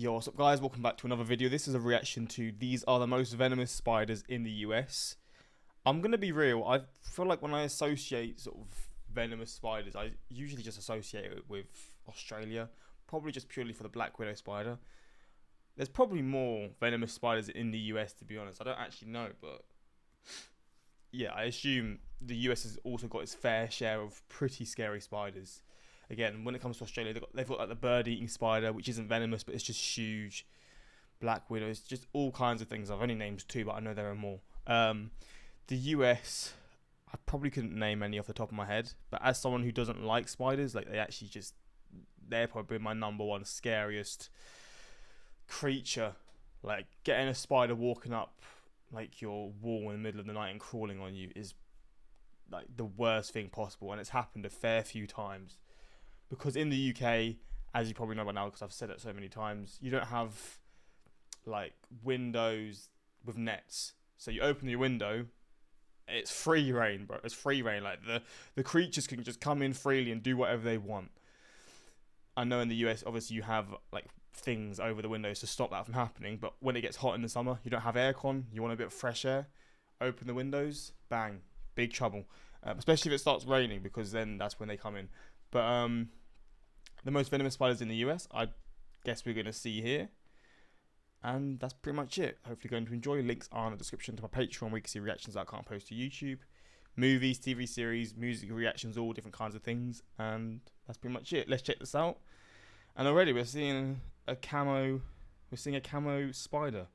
Yo, what's up guys, welcome back to another video. This is a reaction to these are the most venomous spiders in the US. I'm going to be real, I feel like when I associate sort of venomous spiders, I usually just associate it with Australia. Probably just purely for the black widow spider. There's probably more venomous spiders in the US, to be honest. I don't actually know, but yeah, I assume the US has also got its fair share of pretty scary spiders. Again, when it comes to Australia, they've got like the bird-eating spider, which isn't venomous, but it's just huge. Black widows, just all kinds of things. I've only named two, but I know there are more. The US, I probably couldn't name any off the top of my head, but as someone who doesn't like spiders, like they're probably my number one scariest creature. Like getting a spider walking up like your wall in the middle of the night and crawling on you is like the worst thing possible, and it's happened a fair few times. Because in the UK, as you probably know by now, because I've said it so many times, you don't have like windows with nets. So you open your window, it's free reign, bro. It's free reign. Like the creatures can just come in freely and do whatever they want. I know in the US, obviously you have like things over the windows to stop that from happening. But when it gets hot in the summer, you don't have aircon. You want a bit of fresh air. Open the windows, bang, big trouble. Especially if it starts raining, because then that's when they come in. But the most venomous spiders in the US, I guess we're going to see here. And that's pretty much it. Hopefully going to enjoy. Links are in the description to my Patreon, where you can see reactions that I can't post to YouTube. Movies, TV series, music reactions, all different kinds of things. And that's pretty much it. Let's check this out. And already we're seeing a camo spider.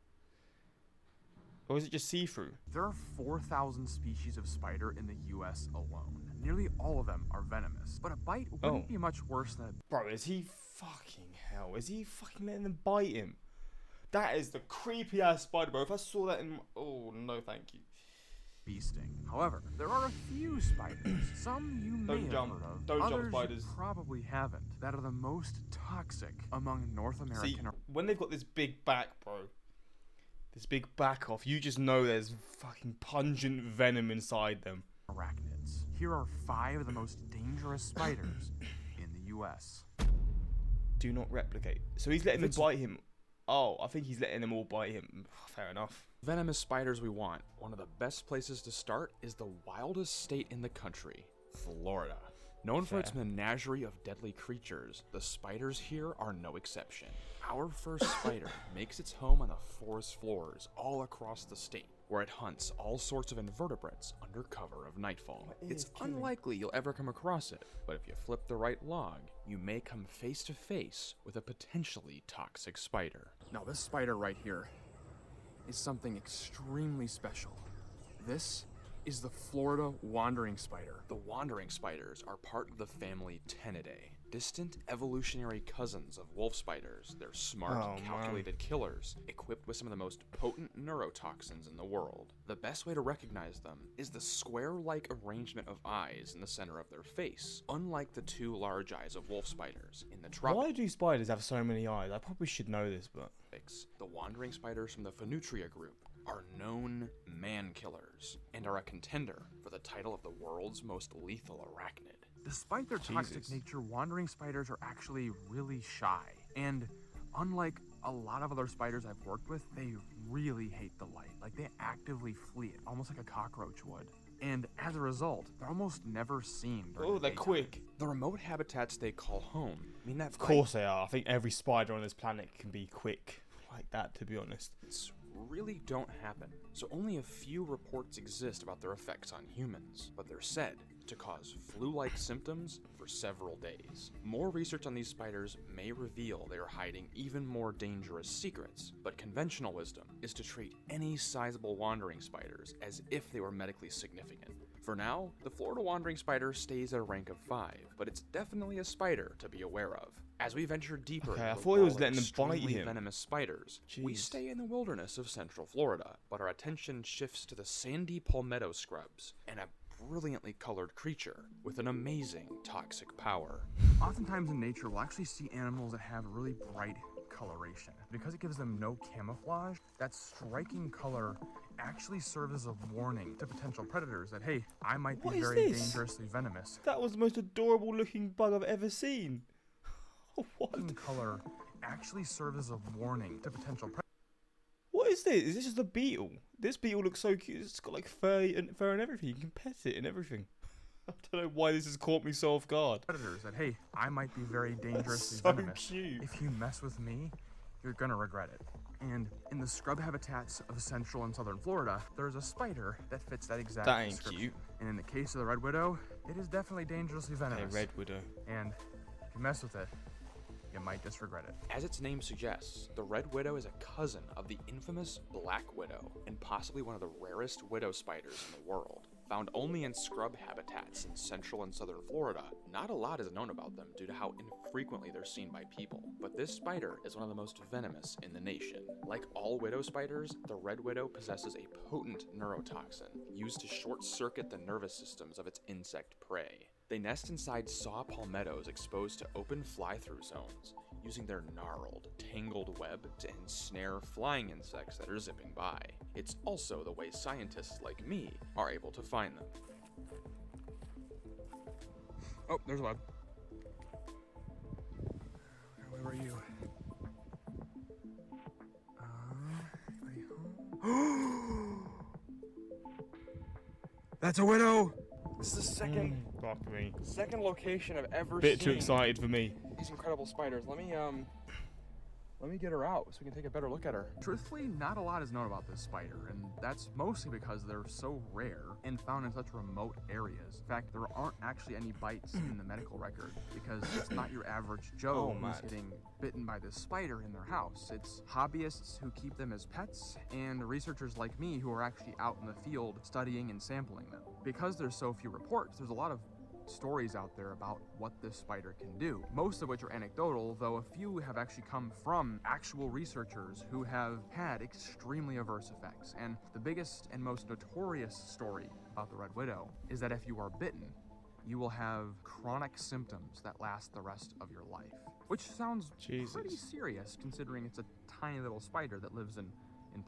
Or is it just see-through? There are 4,000 species of spider in the US alone. Nearly all of them are venomous, but a bite wouldn't be much worse than Bro, is he fucking hell? Is he fucking letting them bite him? That is the creepy ass spider, bro. If I saw that in... Oh, no thank you. bee sting. However, there are a few spiders, some you may have heard of, Don't others jump, spiders. You probably haven't, that are the most toxic among North American. See, when they've got this big back, bro, this big back off, you just know there's fucking pungent venom inside them. Arachnids. Here are 5 of the most dangerous spiders in the US. Do not replicate. So he's letting them bite him. Oh, I think he's letting them all bite him. Fair enough. Venomous spiders we want. One of the best places to start is the wildest state in the country, Florida. Known for its menagerie of deadly creatures, the spiders here are no exception. Our first spider makes its home on the forest floors all across the state, where it hunts all sorts of invertebrates under cover of nightfall. It's unlikely you'll ever come across it, but if you flip the right log, you may come face to face with a potentially toxic spider. Now this spider right here is something extremely special. This is the Florida wandering spider. The wandering spiders are part of the family Ctenidae, distant evolutionary cousins of wolf spiders. They're smart, calculated killers, equipped with some of the most potent neurotoxins in the world. The best way to recognize them is the square-like arrangement of eyes in the center of their face, unlike the 2 large eyes of wolf spiders in the tropics. Why do spiders have so many eyes? I probably should know this, but... The wandering spiders from the Phenutria group are known man-killers, and are a contender for the title of the world's most lethal arachnid. Despite their toxic nature, wandering spiders are actually really shy. And unlike a lot of other spiders I've worked with, they really hate the light. Like, they actively flee it, almost like a cockroach would. And as a result, they're almost never seen during the they're daytime. quick. The remote habitats they call home mean that... Of course they are. I think every spider on this planet can be quick like that, to be honest. Really don't happen, so only a few reports exist about their effects on humans, but they're said to cause flu-like symptoms for several days. More research on these spiders may reveal they are hiding even more dangerous secrets, but conventional wisdom is to treat any sizable wandering spiders as if they were medically significant. For now, the Florida wandering spider stays at a rank of 5, but it's definitely a spider to be aware of. As we venture deeper into I the thought he was world letting of them bite extremely him. venomous spiders, we stay in the wilderness of central Florida, but our attention shifts to the sandy palmetto scrubs and a brilliantly colored creature with an amazing toxic power. Oftentimes in nature, we'll actually see animals that have really bright coloration. Because it gives them no camouflage, that striking color actually serves as a warning to potential predators that, hey, I might be very dangerously venomous. That was the most adorable looking bug I've ever seen. What? Color actually serves as a warning to potential predators. What is this? Is this just a beetle? This beetle looks so cute. It's got like fur and everything. You can pet it and everything. I don't know why this has caught me so off guard. Predators that, hey, I might be very dangerously So venomous. cute. If you mess with me, you're gonna regret it. And in the scrub habitats of central and southern Florida, there's a spider that fits that exact That ain't description. cute. And in the case of the red widow, it is definitely dangerously venomous. A red widow. And if you mess with it, you might just regret it. As its name suggests, the red widow is a cousin of the infamous black widow, and possibly one of the rarest widow spiders in the world. Found only in scrub habitats in central and southern Florida, not a lot is known about them due to how infrequently they're seen by people. But this spider is one of the most venomous in the nation. Like all widow spiders, the red widow possesses a potent neurotoxin used to short-circuit the nervous systems of its insect prey. They nest inside saw palmettos exposed to open fly-through zones, using their gnarled, tangled web to ensnare flying insects that are zipping by. It's also the way scientists like me are able to find them. Oh, there's a web. Where were you? Anybody home? That's a widow! This is the Fuck me. second location I've ever Bit seen too excited for me. these incredible spiders. Let me get her out so we can take a better look at her. Truthfully, not a lot is known about this spider, and that's mostly because they're so rare and found in such remote areas. In fact, there aren't actually any bites in the medical record because it's not your average Joe who's mad. getting bitten by this spider in their house. It's hobbyists who keep them as pets and researchers like me who are actually out in the field studying and sampling them. Because there's so few reports, there's a lot of stories out there about what this spider can do, most of which are anecdotal, though a few have actually come from actual researchers who have had extremely adverse effects. And the biggest and most notorious story about the red widow is that if you are bitten, you will have chronic symptoms that last the rest of your life, which sounds pretty serious considering it's a tiny little spider that lives in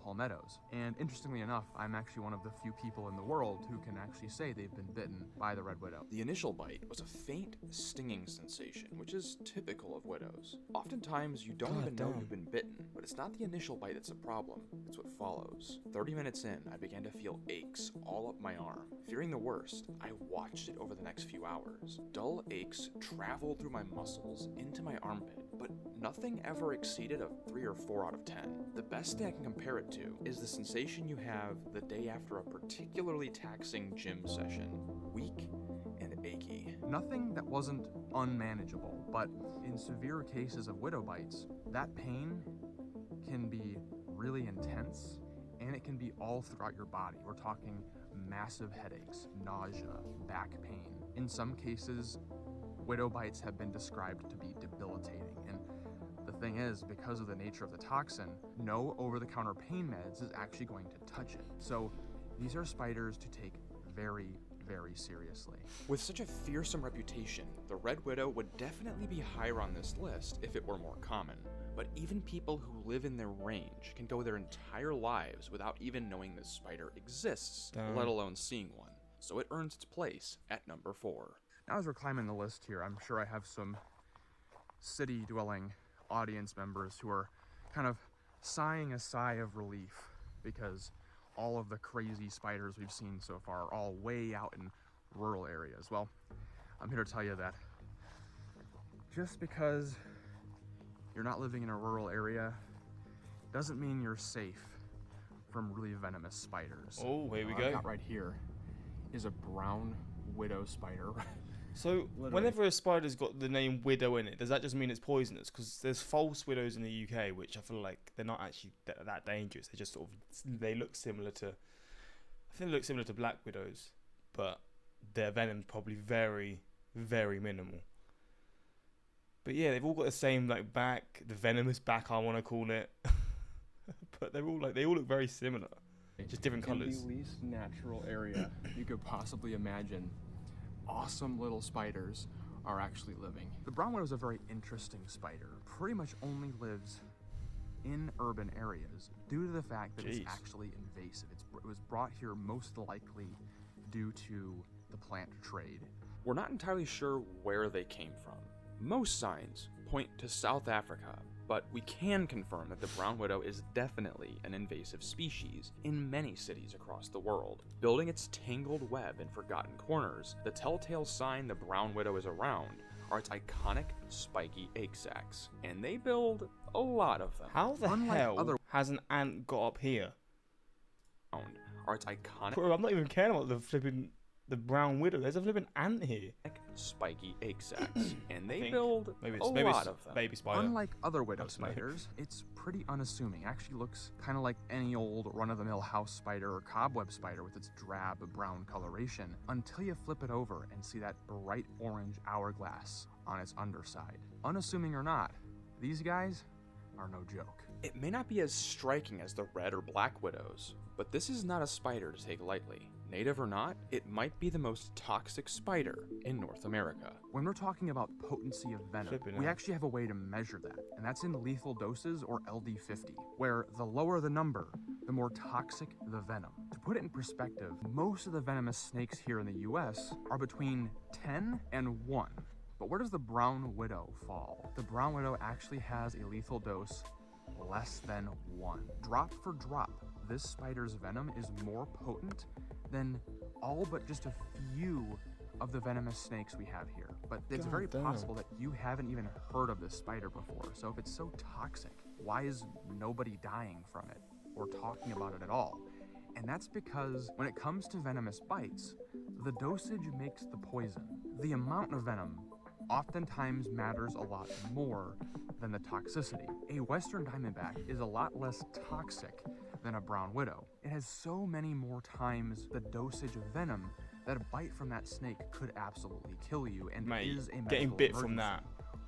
palmettos. And interestingly enough, I'm actually one of the few people in the world who can actually say they've been bitten by the red widow. The initial bite was a faint, stinging sensation, which is typical of widows. Oftentimes, you don't even know you've been bitten, but it's not the initial bite that's the problem, it's what follows. 30 minutes in, I began to feel aches all up my arm. Fearing the worst, I watched it over the next few hours. Dull aches traveled through my muscles into my armpit, but nothing ever exceeded a 3 or 4 out of 10. The best thing I can compare it to is the sensation you have the day after a particularly taxing gym session. Weak and achy. Nothing that wasn't unmanageable, but in severe cases of widow bites, that pain can be really intense and it can be all throughout your body. We're talking massive headaches, nausea, back pain. In some cases, widow bites have been described to be debilitating. And the thing is, because of the nature of the toxin, no over-the-counter pain meds is actually going to touch it. So these are spiders to take very, very seriously. With such a fearsome reputation, the red widow would definitely be higher on this list if it were more common. But even people who live in their range can go their entire lives without even knowing this spider exists, let alone seeing one. So it earns its place at number 4. Now as we're climbing the list here, I'm sure I have some city-dwelling audience members who are kind of sighing a sigh of relief because all of the crazy spiders we've seen so far are all way out in rural areas. Well, I'm here to tell you that just because you're not living in a rural area doesn't mean you're safe from really venomous spiders. Oh, here we What I've go. got right here is a brown widow spider. So, whenever a spider's got the name widow in it, does that just mean it's poisonous? Because there's false widows in the UK, which I feel like they're not actually that dangerous. They just sort of, they look similar to, I think they look similar to black widows, but their venom's probably very, very minimal. But yeah, they've all got the same like back, the venomous back I want to call it. But they all look very similar, just different colours. In the least natural area you could possibly imagine, awesome little spiders are actually living. The brown widow is a very interesting spider. Pretty much only lives in urban areas due to the fact that it's actually invasive. It was brought here most likely due to the plant trade. We're not entirely sure where they came from. Most signs point to South Africa, but we can confirm that the brown widow is definitely an invasive species in many cities across the world. Building its tangled web in forgotten corners, the telltale sign the brown widow is around are its iconic spiky egg sacs, and they build a lot of them. How the hell has an ant got up here? Are its iconic Bro, I'm not even caring about the brown widow. There's a flipping ant here. spiky egg sacs, and they build maybe a lot of them. Baby spider. Unlike other widow That's nice. spiders, it's pretty unassuming. It actually looks kind of like any old run-of-the-mill house spider or cobweb spider with its drab brown coloration, until you flip it over and see that bright orange hourglass on its underside. Unassuming or not, these guys are no joke. It may not be as striking as the red or black widows, but this is not a spider to take lightly. Native or not, it might be the most toxic spider in North America. When we're talking about potency of venom, Flipping we out. actually have a way to measure that, and that's in lethal doses, or LD50, where the lower the number, the more toxic the venom. To put it in perspective, most of the venomous snakes here in the US are between 10 and 1. But where does the brown widow fall? The brown widow actually has a lethal dose less than 1. Drop for drop, this spider's venom is more potent than all but just a few of the venomous snakes we have here. But it's God very damn. possible that you haven't even heard of this spider before. So if it's so toxic, why is nobody dying from it or talking about it at all? And that's because when it comes to venomous bites, the dosage makes the poison. The amount of venom oftentimes matters a lot more than the toxicity. A western diamondback is a lot less toxic than a brown widow. It has so many more times the dosage of venom that a bite from that snake could absolutely kill you and Mate, is a medical getting bit from emergency. that.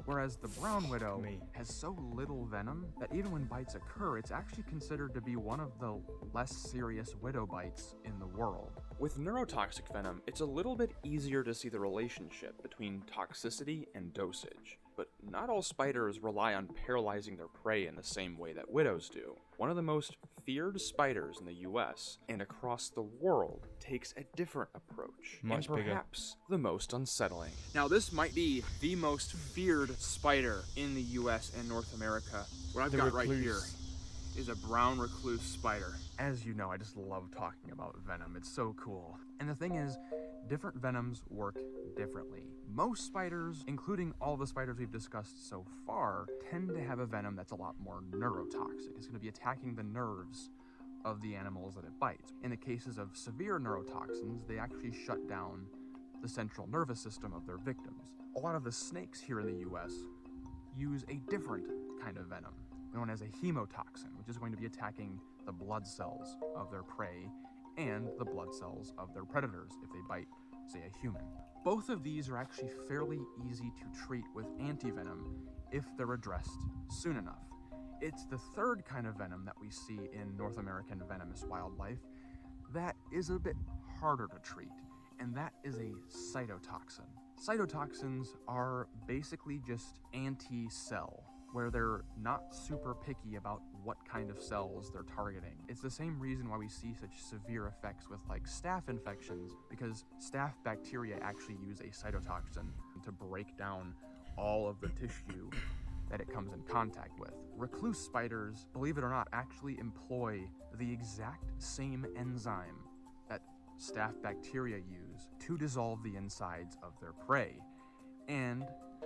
Whereas the brown widow Me. has so little venom that even when bites occur, it's actually considered to be one of the less serious widow bites in the world. With neurotoxic venom, it's a little bit easier to see the relationship between toxicity and dosage. But not all spiders rely on paralyzing their prey in the same way that widows do. One of the most feared spiders in the US and across the world takes a different approach, Much and bigger. perhaps the most unsettling. Now, this might be the most feared spider in the US and North America. What I've The got right here recluse. is a brown recluse spider. As you know, I just love talking about venom. It's so cool. And the thing is, different venoms work differently. Most spiders, including all the spiders we've discussed so far, tend to have a venom that's a lot more neurotoxic. It's going to be attacking the nerves of the animals that it bites. In the cases of severe neurotoxins, they actually shut down the central nervous system of their victims. A lot of the snakes here in the US use a different kind of venom, known as a hemotoxin, which is going to be attacking the blood cells of their prey and the blood cells of their predators if they bite, say, a human. Both of these are actually fairly easy to treat with antivenom if they're addressed soon enough. It's the third kind of venom that we see in North American venomous wildlife that is a bit harder to treat, and that is a cytotoxin. Cytotoxins are basically just anti-cell, where they're not super picky about what kind of cells they're targeting. It's the same reason why we see such severe effects with like staph infections, because staph bacteria actually use a cytotoxin to break down all of the tissue that it comes in contact with. Recluse spiders, believe it or not, actually employ the exact same enzyme that staph bacteria use to dissolve the insides of their prey, and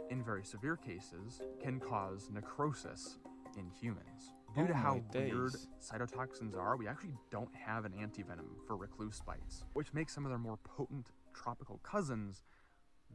in very severe cases, can cause necrosis in humans. Due to Oh how my weird days. cytotoxins are, we actually don't have an antivenom for recluse bites, which makes some of their more potent tropical cousins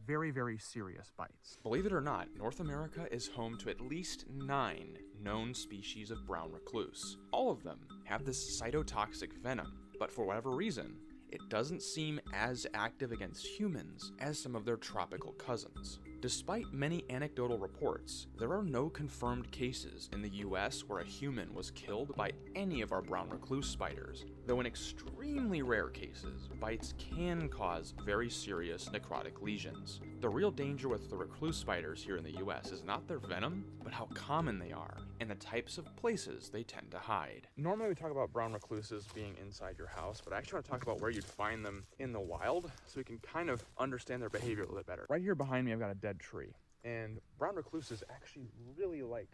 very, very serious bites. Believe it or not, North America is home to at least 9 known species of brown recluse. All of them have this cytotoxic venom, but for whatever reason, it doesn't seem as active against humans as some of their tropical cousins. Despite many anecdotal reports, there are no confirmed cases in the US where a human was killed by any of our brown recluse spiders, though in extremely rare cases, bites can cause very serious necrotic lesions. The real danger with the recluse spiders here in the US is not their venom, but how common they are, and the types of places they tend to hide. Normally we talk about brown recluses being inside your house, but I actually want to talk about where you'd find them in the wild so we can kind of understand their behavior a little bit better. Right here behind me I've got a dead tree, and brown recluses actually really like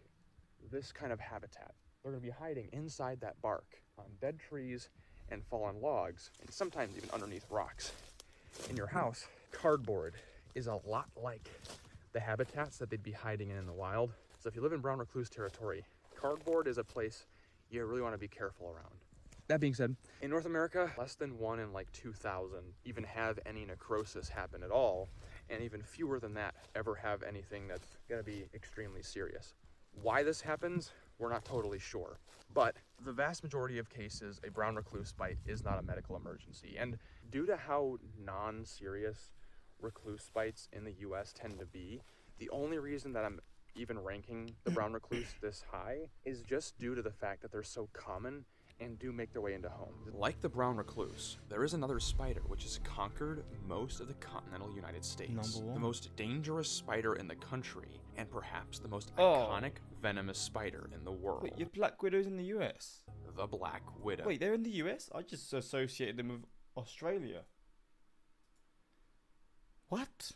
this kind of habitat. They're going to be hiding inside that bark on dead trees and fallen logs, and sometimes even underneath rocks. In your house, cardboard is a lot like the habitats that they'd be hiding in the wild. So if you live in brown recluse territory, cardboard is a place you really want to be careful around. That being said, in North America, less than 1 in like 2,000 even have any necrosis happen at all, and even fewer than that ever have anything that's going to be extremely serious. Why this happens, we're not totally sure. But the vast majority of cases, a brown recluse bite is not a medical emergency. And due to how non-serious recluse bites in the US tend to be, the only reason that I'm even ranking the brown recluse this high is just due to the fact that they're so common and do make their way into homes. Like the brown recluse, there is another spider which has conquered most of the continental United States. Number one. The most dangerous spider in the country, and perhaps the most iconic venomous spider in the world. Wait, your black widows in the US? The black widow. Wait, they're in the US? I just associated them with Australia. What?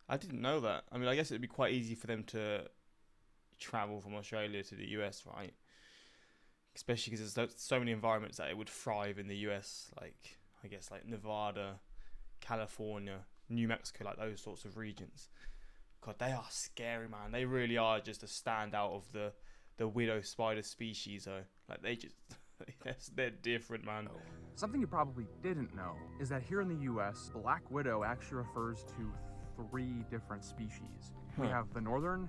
I didn't know that. I mean, I guess it'd be quite easy for them to travel from Australia to the US, right? Especially because there's so many environments that it would thrive in the US, like, I guess, like Nevada, California, New Mexico, like those sorts of regions. God, they are scary, man. They really are just a standout of the widow spider species, though. Like, they just, they're different, man. Something you probably didn't know is that here in the US, black widow actually refers to 3 different species. We have the northern,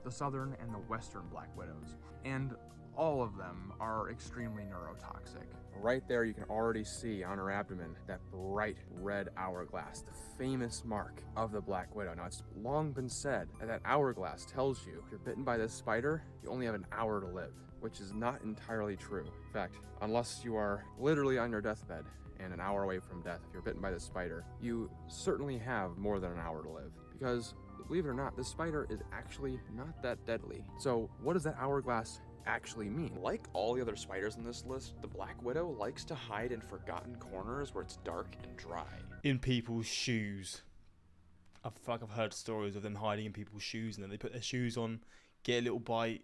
the southern, and the western black widows. And all of them are extremely neurotoxic. Right there, you can already see on her abdomen that bright red hourglass, the famous mark of the black widow. Now, it's long been said that that hourglass tells you if you're bitten by this spider, you only have an hour to live, which is not entirely true. In fact, unless you are literally on your deathbed and an hour away from death, if you're bitten by this spider, you certainly have more than an hour to live. Because, believe it or not, this spider is actually not that deadly. So, what does that hourglass actually mean? Like all the other spiders in this list, the black widow likes to hide in forgotten corners where it's dark and dry. In people's shoes. I feel like I've heard stories of them hiding in people's shoes, and then they put their shoes on, get a little bite,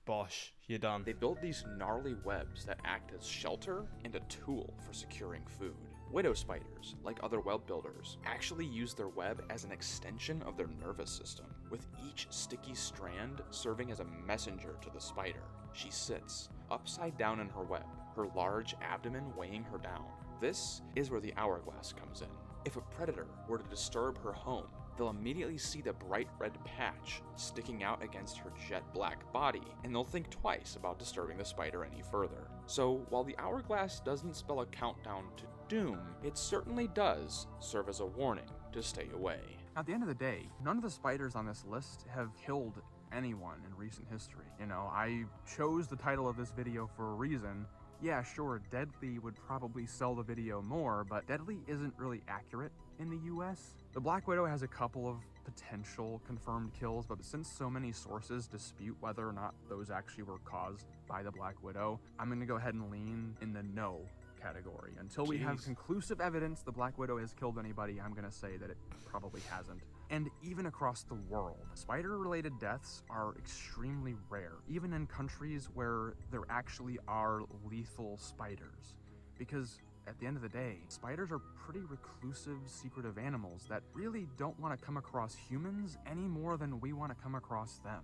bosh, you're done. They build these gnarly webs that act as shelter and a tool for securing food. Widow spiders, like other web builders, actually use their web as an extension of their nervous system, with each sticky strand serving as a messenger to the spider. She sits upside down in her web, her large abdomen weighing her down. This is where the hourglass comes in. If a predator were to disturb her home, they'll immediately see the bright red patch sticking out against her jet black body, and they'll think twice about disturbing the spider any further. So while the hourglass doesn't spell a countdown to doom, it certainly does serve as a warning to stay away. At the end of the day, none of the spiders on this list have killed anyone in recent history. You know, I chose the title of this video for a reason. Yeah, sure, deadly would probably sell the video more, but deadly isn't really accurate in the US. The black widow has a couple of potential confirmed kills, but since so many sources dispute whether or not those actually were caused by the black widow, I'm gonna go ahead and lean in the no category. Until we have conclusive evidence the black widow has killed anybody, I'm gonna say that it probably hasn't. And even across the world, spider-related deaths are extremely rare, even in countries where there actually are lethal spiders. Because at the end of the day, spiders are pretty reclusive, secretive animals that really don't want to come across humans any more than we want to come across them.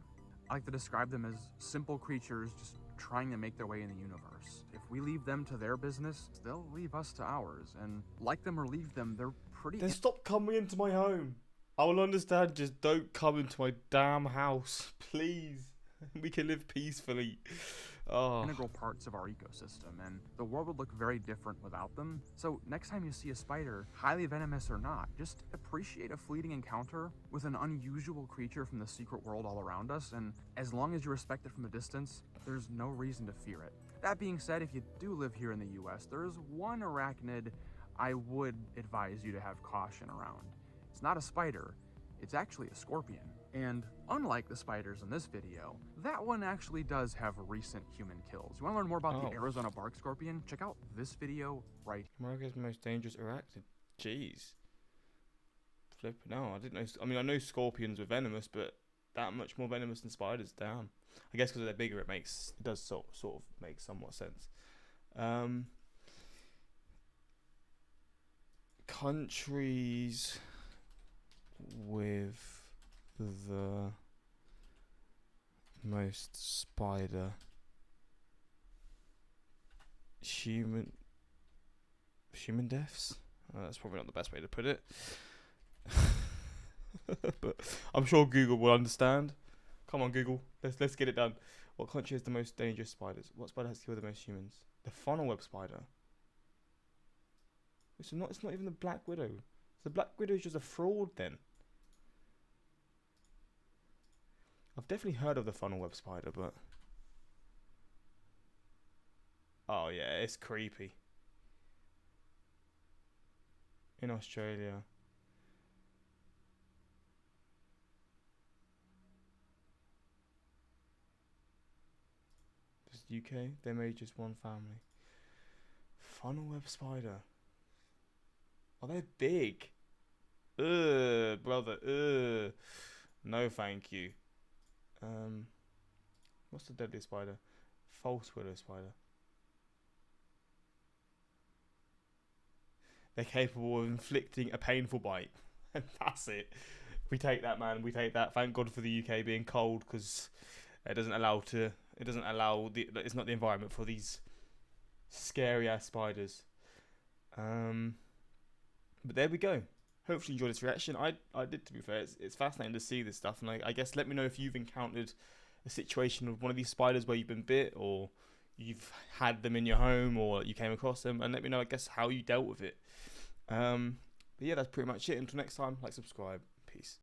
I like to describe them as simple creatures just trying to make their way in the universe. If we leave them to their business, they'll leave us to ours. And like them or leave them, they're pretty... Then stop coming into my home. I will understand, just don't come into my damn house, please. We can live peacefully. Integral parts of our ecosystem, and the world would look very different without them. So next time you see a spider, highly venomous or not, just appreciate a fleeting encounter with an unusual creature from the secret world all around us, and as long as you respect it from a distance, there's no reason to fear it. That being said, if you do live here in the US, there is one arachnid I would advise you to have caution around. It's not a spider, it's actually a scorpion. And unlike the spiders in this video, that one actually does have recent human kills. You want to learn more about the Arizona bark scorpion? Check out this video right here. America's most dangerous arachnid. Jeez. Flip. No, I didn't know. I mean, I know scorpions were venomous, but that much more venomous than spiders. Damn. I guess because they're bigger, it does sort of make somewhat sense. Countries with the most human deaths. That's probably not the best way to put it. But I'm sure Google will understand. Come on, Google. Let's get it done. What country has the most dangerous spiders? What spider has killed the most humans? The funnel web spider. It's not even the black widow. The black widow is just a fraud then. I've definitely heard of the funnel web spider, but oh yeah, it's creepy. In Australia. Just UK, they made just one family. Funnel web spider. Oh, they're big. Ugh, brother. Ugh. No, thank you. What's the deadliest spider? False widow spider. They're capable of inflicting a painful bite. And that's it. We take that, man. We take that. Thank God for the UK being cold, because it's not the environment for these scary ass spiders. But there we go. Hopefully you enjoyed this reaction. I did, to be fair. It's fascinating to see this stuff, and I guess let me know if you've encountered a situation with one of these spiders where you've been bit, or you've had them in your home, or you came across them, and let me know, I guess, how you dealt with it. But yeah, that's pretty much it. Until next time, like, subscribe. Peace.